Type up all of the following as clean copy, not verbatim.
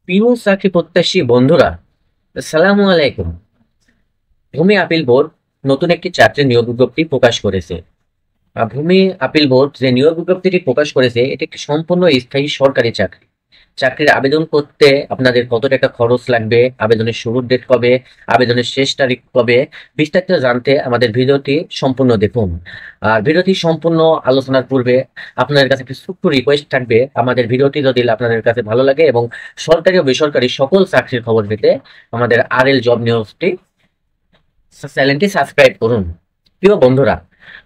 প্রিয় চাকরি প্রত্যাশী বন্ধুরা, আসসালামু আলাইকুম। ভূমি আপিল বোর্ড নতুন একটি চাকরির নিয়োগ বিজ্ঞপ্তি প্রকাশ করেছে। ভূমি আপিল বোর্ড যে নিয়োগ বিজ্ঞপ্তিটি প্রকাশ করেছে এটি একটি সম্পূর্ণ স্থায়ী সরকারি চাকরি। চাকরির আবেদন করতে আপনাদের কত টাকা খরচ লাগবে, আবেদনের শুরুর ডেট কবে, আবেদনের শেষ তারিখ কবে, বিস্তারিত জানতে আমাদের ভিডিওটি সম্পূর্ণ দেখুন। আর ভিডিওটি সম্পূর্ণ আলোচনার পূর্বে আপনাদের কাছে একটি ছোট্ট রিকোয়েস্ট থাকবে, আমাদের ভিডিওটি যদি আপনাদের কাছে ভালো লাগে এবং সরকারি ও বেসরকারি সকল চাকরির খবর পেতে আমাদের RL জব নিউজটি চ্যানেলটি সাবস্ক্রাইব করুন। প্রিয় বন্ধুরা,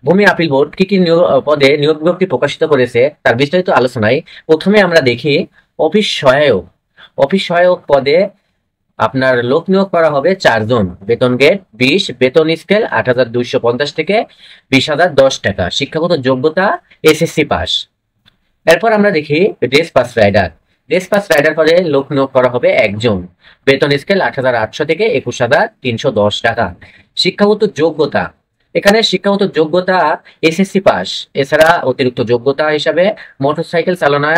ভূমি আপিল বোর্ড কি কি পদে নিয়োগ বিজ্ঞপ্তি প্রকাশিত করেছে তার বিস্তারিত আলোচনায় প্রথমে আমরা দেখি অফিস সহায়ক। অফিস সহায়ক পদে আপনার লোক নিয়োগ করা হবে 4 জন। বেতন গেট 20, বেতন স্কেল 8,250 থেকে 20,010 টাকা। শিক্ষাগত যোগ্যতা SSC পাস। এরপর আমরা দেখি ডেসপাচ রাইডার। ডেসপাচ রাইডার পদে লোক নিয়োগ করা হবে 1 জন। বেতন স্কেল 8,800 থেকে 21,310 টাকা। শিক্ষাগত যোগ্যতা, এখানে শিক্ষাগত যোগ্যতা SSC পাস। এছাড়া অতিরিক্ত যোগ্যতা হিসাবে মোটরসাইকেল চালনা,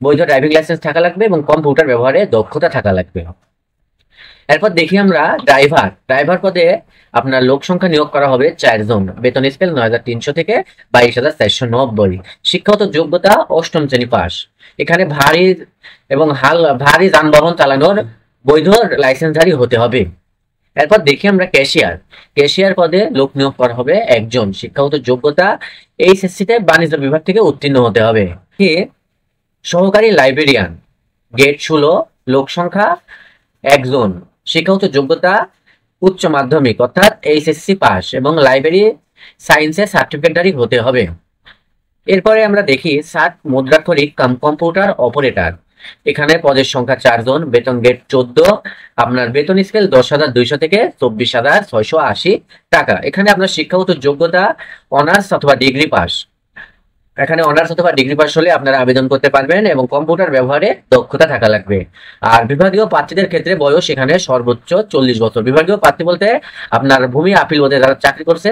বৈধ ড্রাইভিং লাইসেন্স থাকা লাগবে এবং কম্পিউটার ব্যবহারে দক্ষতা থাকা লাগবে। এরপর দেখি আমরা ড্রাইভার। ড্রাইভার পদে আপনার লোক সংখ্যা নিয়োগ করা হবে 4 জন। বেতন স্কেল 9,300 থেকে 22,490। শিক্ষাগত যোগ্যতা 8ম শ্রেণী পাস। এখানে ভারী যানবাহন চালানোর বৈধ লাইসেন্সধারী হতে হবে। এরপর দেখি আমরা ক্যাশিয়ার। ক্যাশিয়ার পদে লোক নিয়োগ করা হবে 1 জন। শিক্ষাগত যোগ্যতা HSC তে বাণিজ্য বিভাগ থেকে উত্তীর্ণ হতে হবে। কি সহকারী লাইব্রেরিয়ান, গেট 16, লোক সংখ্যা 1 জন। শিক্ষাগত যোগ্যতা উচ্চ মাধ্যমিক অর্থাৎ HSC পাস এবং লাইব্রেরি সায়েন্সের সার্টিফিকেটধারী হতে হবে। এরপরে আমরা দেখি মুদ্রাক্ষরিক কাম কম্পিউটার অপারেটর। এখানে পদের সংখ্যা 4 জন। বেতন গেট 14, আপনার বেতন স্কেল 10,200 থেকে 24,680 টাকা। এখানে আপনার শিক্ষাগত যোগ্যতা অনার্স অথবা ডিগ্রি পাস। এখানে অনার্স অথবা ডিগ্রি পাস হলে আপনারা আবেদন করতে পারবেন এবং কম্পিউটার ব্যবহারে দক্ষতা থাকা লাগবে। আর বিভাগীয় প্রার্থীদের ক্ষেত্রে বয়স এখানে সর্বোচ্চ 40 বছর। বিভাগীয় প্রার্থী বলতে আপনার ভূমি আপিল বোর্ডে যারা চাকরি করছে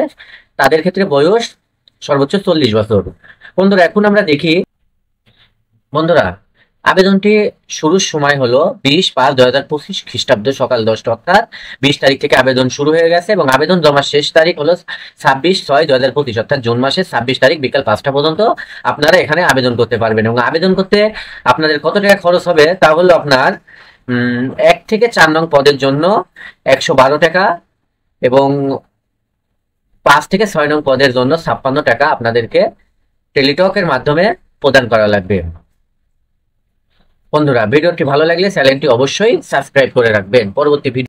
তাদের ক্ষেত্রে বয়স সর্বোচ্চ 40 বছর। বন্ধুরা, এখন আমরা দেখি বন্ধুরা আবেদনটি শুরুর সময় হলো 20/5/2025 খ্রিস্টাব্দ সকাল 10টা, অর্থাৎ 20 তারিখ থেকে আবেদন শুরু হয়ে গেছে এবং আবেদন জমার শেষ তারিখ হলো 26/6/2025, অর্থাৎ জুন মাসের 26 তারিখ বিকাল 5টা পর্যন্ত আপনারা এখানে আবেদন করতে পারবেন। এবং আবেদন করতে আপনাদের কত টাকা খরচ হবে তা হলো আপনার 1 থেকে 4 নং পদের জন্য 112 টাকা এবং 5 থেকে 6 নং পদের জন্য 56 টাকা আপনাদেরকে টেলিটকের মাধ্যমে প্রদান করা লাগবে। বন্ধুরা, ভিডিওটি ভালো লাগলে চ্যানেলটি অবশ্যই সাবস্ক্রাইব করে রাখবেন। পরবর্তী ভিডিও